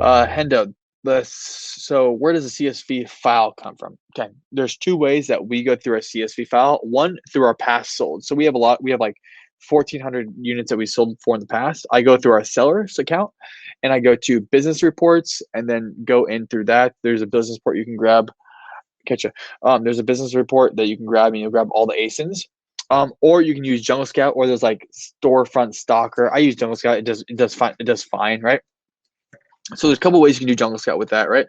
Hendo, so where does a CSV file come from? Okay, there's two ways that we go through a CSV file. One, through our past sold. So we have like 1,400 units that we sold for in the past. I go through our sellers account and I go to business reports and then go in through that. There's a business report you can grab. Catch you. There's a business report that you can grab and you'll grab all the ASINs. Or you can use Jungle Scout, or there's like storefront stalker. I use Jungle Scout. It does fine, right? So there's a couple ways you can do Jungle Scout with that, right?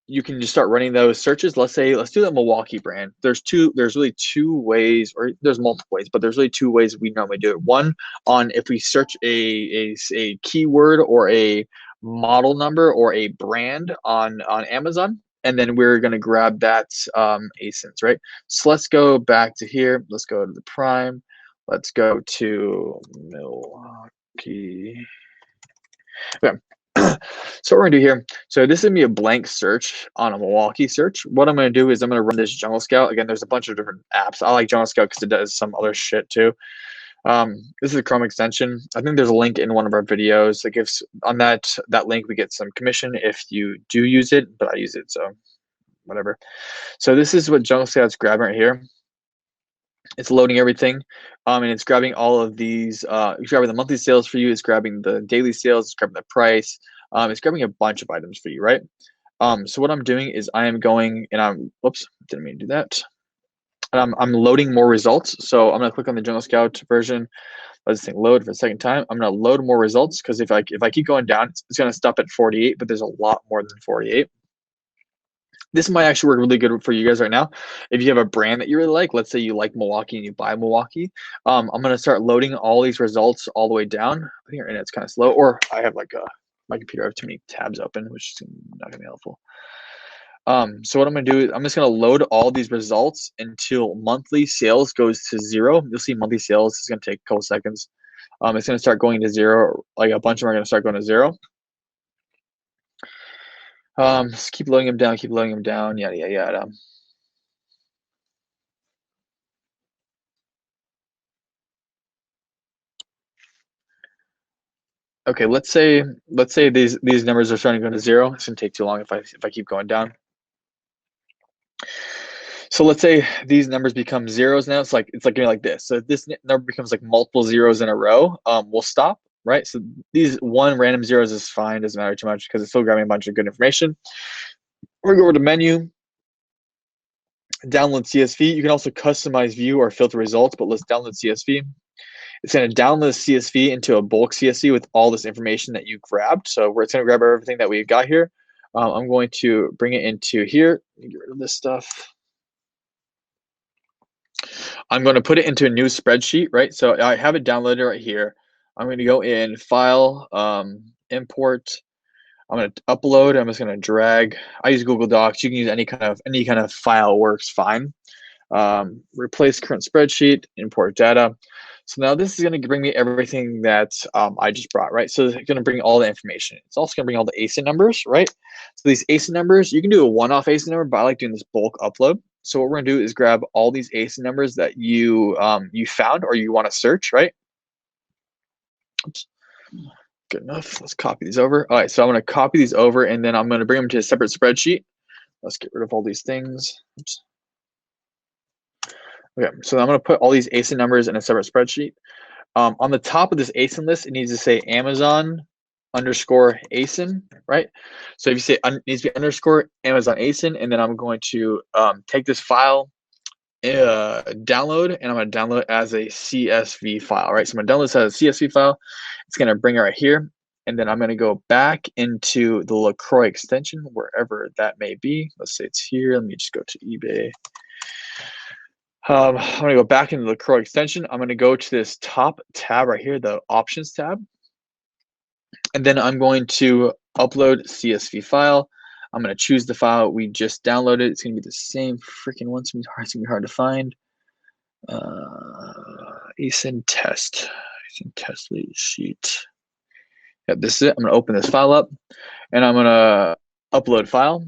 You can just start running those searches. Let's do that Milwaukee brand. There's really two ways, or there's multiple ways, but there's really two ways we normally do it. One, on if we search a keyword or a model number or a brand on Amazon, and then we're going to grab that ASINs, right? So let's go back to here. Let's go to the prime. Let's go to Milwaukee. Okay. So what we're gonna do here, so this is gonna be a blank search on a Milwaukee search. What I'm gonna do is I'm gonna run this Jungle Scout. Again, there's a bunch of different apps. I like Jungle Scout because it does some other shit too. This is a Chrome extension. I think there's a link in one of our videos that gives, on that link we get some commission if you do use it, but I use it, so whatever. So this is what Jungle Scout's grabbing right here. It's loading everything, and it's grabbing all of these. It's grabbing the monthly sales for you. It's grabbing the daily sales. It's grabbing the price. It's grabbing a bunch of items for you, right? So what I'm doing is I am going and whoops, didn't mean to do that. I'm loading more results. So I'm gonna click on the Jungle Scout version. Let this thing load for a second time. I'm gonna load more results because if I keep going down, it's gonna stop at 48, but there's a lot more than 48. This might actually work really good for you guys right now. If you have a brand that you really like, let's say you like Milwaukee and you buy Milwaukee, I'm going to start loading all these results all the way down. I think our internet's kind of slow, or I have like my computer, I have too many tabs open, which is not going to be helpful. So what I'm going to do is I'm just going to load all these results until monthly sales goes to 0. You'll see monthly sales is going to take a couple seconds. It's going to start going to 0. Like a bunch of them are going to start going to 0. Just keep loading them down, yada, yada, yada. Okay, let's say these numbers are starting to go to 0. It's gonna take too long if I keep going down. So let's say these numbers become zeros now. It's like going like this. So if this number becomes like multiple zeros in a row, we'll stop, right? So these one random zeros is fine, doesn't matter too much because it's still grabbing a bunch of good information. We're gonna go over to menu, download CSV. You can also customize view or filter results, but let's download CSV. It's going to download CSV into a bulk CSV with all this information that you grabbed. So it's going to grab everything that we've got here. I'm going to bring it into here. Get rid of this stuff. I'm going to put it into a new spreadsheet, right? So I have it downloaded right here. I'm going to go in File, Import. I'm going to upload. I'm just going to drag. I use Google Docs. You can use any kind of file works fine. Replace current spreadsheet. Import data. So now this is going to bring me everything that I just brought, right? So it's going to bring all the information. It's also going to bring all the ASIN numbers, right? So these ASIN numbers, you can do a one-off ASIN number, but I like doing this bulk upload. So what we're going to do is grab all these ASIN numbers that you found or you want to search, right? Oops. Good enough. Let's copy these over. All right, so I'm going to copy these over, and then I'm going to bring them to a separate spreadsheet. Let's get rid of all these things. Oops. Okay, so I'm going to put all these ASIN numbers in a separate spreadsheet. On the top of this ASIN list, it needs to say Amazon underscore ASIN, right? So if you say it needs to be underscore Amazon ASIN, and then I'm going to take this file, download, and I'm going to download it as a CSV file, right? So I'm going to download this as a CSV file. It's going to bring it right here, and then I'm going to go back into the LaCroix extension, wherever that may be. Let's say it's here. Let me just go to eBay. I'm going to go back into the LaCroix extension. I'm going to go to this top tab right here, the Options tab. And then I'm going to upload CSV file. I'm going to choose the file we just downloaded. It's going to be the same freaking one. It's going to be hard to find. ASIN test lead sheet. Yep, this is it. I'm going to open this file up, and I'm going to upload file.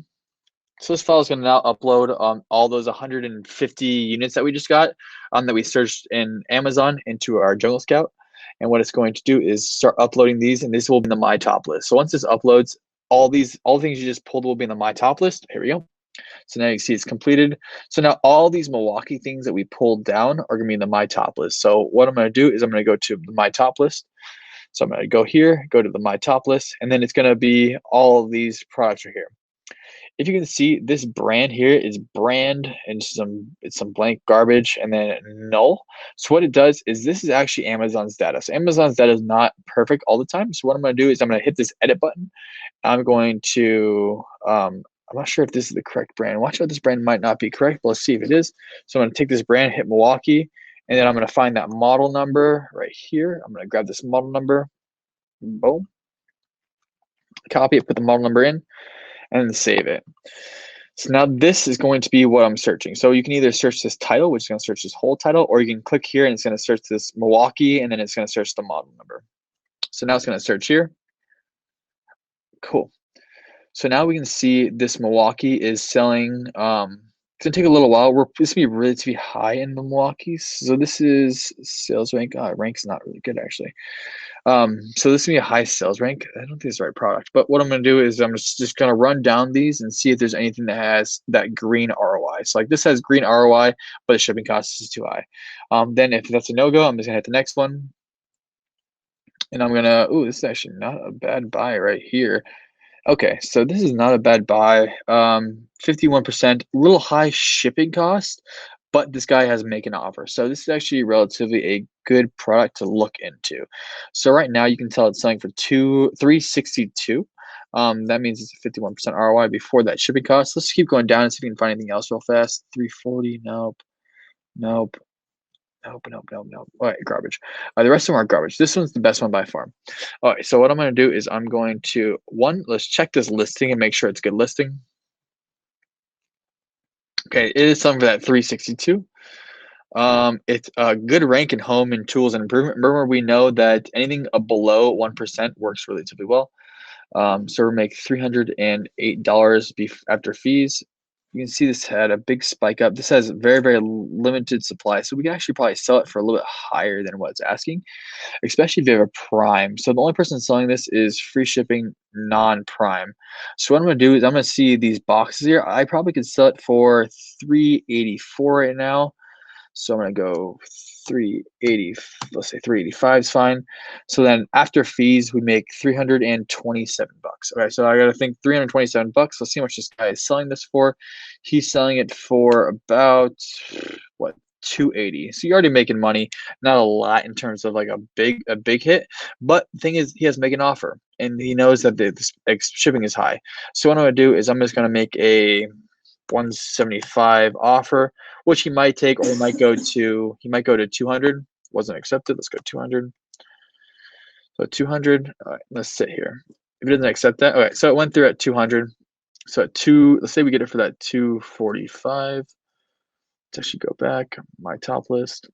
So this file is going to now upload all those 150 units that we just got that we searched in Amazon into our Jungle Scout. And what it's going to do is start uploading these, and this will be in the my top list. So once this uploads, all the things you just pulled will be in the my top list. Here we go. So now you can see it's completed. So now all these Milwaukee things that we pulled down are gonna be in the my top list. So what I'm gonna do is I'm gonna go to the my top list. So I'm gonna go here, go to the my top list, and then it's gonna be all of these products right here. If you can see, this brand here is brand and it's some blank garbage and then null. So what it does is this is actually Amazon's data. So Amazon's data is not perfect all the time. So what I'm gonna do is I'm gonna hit this edit button. I'm going to I'm not sure if this is the correct brand. Watch out, this brand might not be correct, but let's see if it is. So I'm gonna take this brand, hit Milwaukee, and then I'm gonna find that model number right here. I'm gonna grab this model number, boom, copy it, put the model number in, and then save it. So now this is going to be what I'm searching. So you can either search this title, which is going to search this whole title, or you can click here and it's going to search this Milwaukee, and then it's going to search the model number. So now it's going to search here. Cool. So now we can see this Milwaukee is selling. It's going to take a little while. This will be relatively high in the Milwaukee. So this is sales rank. Rank's not really good actually. So this is gonna be a high sales rank. I don't think it's the right product, but what I'm gonna do is I'm just gonna run down these and see if there's anything that has that green ROI. So like this has green ROI, but the shipping cost is too high. Then if that's a no-go, I'm just gonna hit the next one. And I'm gonna, this is actually not a bad buy right here. Okay, so this is not a bad buy. 51%, a little high shipping cost, but this guy has make an offer. So this is actually relatively a good product to look into. So right now you can tell it's selling for $362. That means it's a 51% ROI before that shipping cost. Let's keep going down and see if we can find anything else real fast. 340, nope, nope. Nope. All right, garbage. The rest of them are garbage. This one's the best one by far. All right, so what I'm going to do is I'm going to, let's check this listing and make sure it's a good listing. Okay, it is selling for that 362. It's a good rank in home and tools and improvement. Remember, we know that anything below 1% works relatively well. So we make $308 after fees. You can see this had a big spike up. This has very, very limited supply. So we can actually probably sell it for a little bit higher than what it's asking, especially if you have a prime. So the only person selling this is free shipping non-prime. So what I'm going to do is I'm going to see these boxes here. I probably could sell it for $384 right now. So I'm going to go 380, let's say 385 is fine. So then after fees, we make 327 bucks. Okay, so I got to think 327 bucks. Let's see how much this guy is selling this for. He's selling it for about, what, 280. So you're already making money. Not a lot in terms of like a big hit, but the thing is he has make an offer and he knows that the shipping is high. So what I'm going to do is I'm just going to make a 175 offer, which he might take, or he might go to 200. Wasn't accepted. Let's go 200. So 200. All right, let's sit here. If it doesn't accept that, okay. So it went through at 200. So at let's say we get it for that 245. Let's actually go back my top list.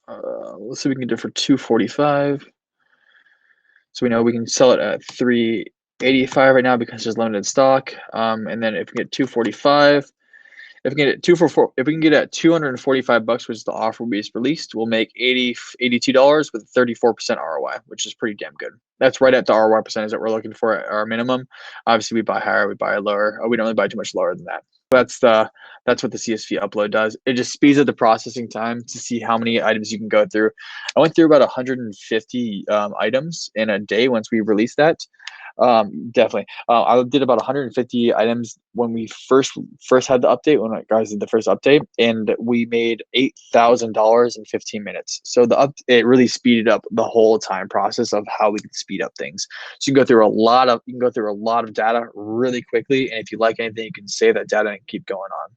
Let's see if we can get it for 245. So we know we can sell it at 385 right now because there's limited stock. And then if we get 245, if we can get it if we can get it at 245 bucks, which is the offer we just released, we'll make $82 with 34% ROI, which is pretty damn good. That's right at the ROI percentage that we're looking for at our minimum. Obviously, we buy higher, we buy lower. We don't really buy too much lower than that. That's what the CSV upload does. It just speeds up the processing time to see how many items you can go through. I went through about 150 items in a day once we released that. Definitely. I did about 150 items when we first had the update, when I guys did the first update, and we made $8,000 in 15 minutes. So it really speeded up the whole time process of how we can speed up things. So you can go through a lot of data really quickly, and if you like anything, you can save that data and keep going on.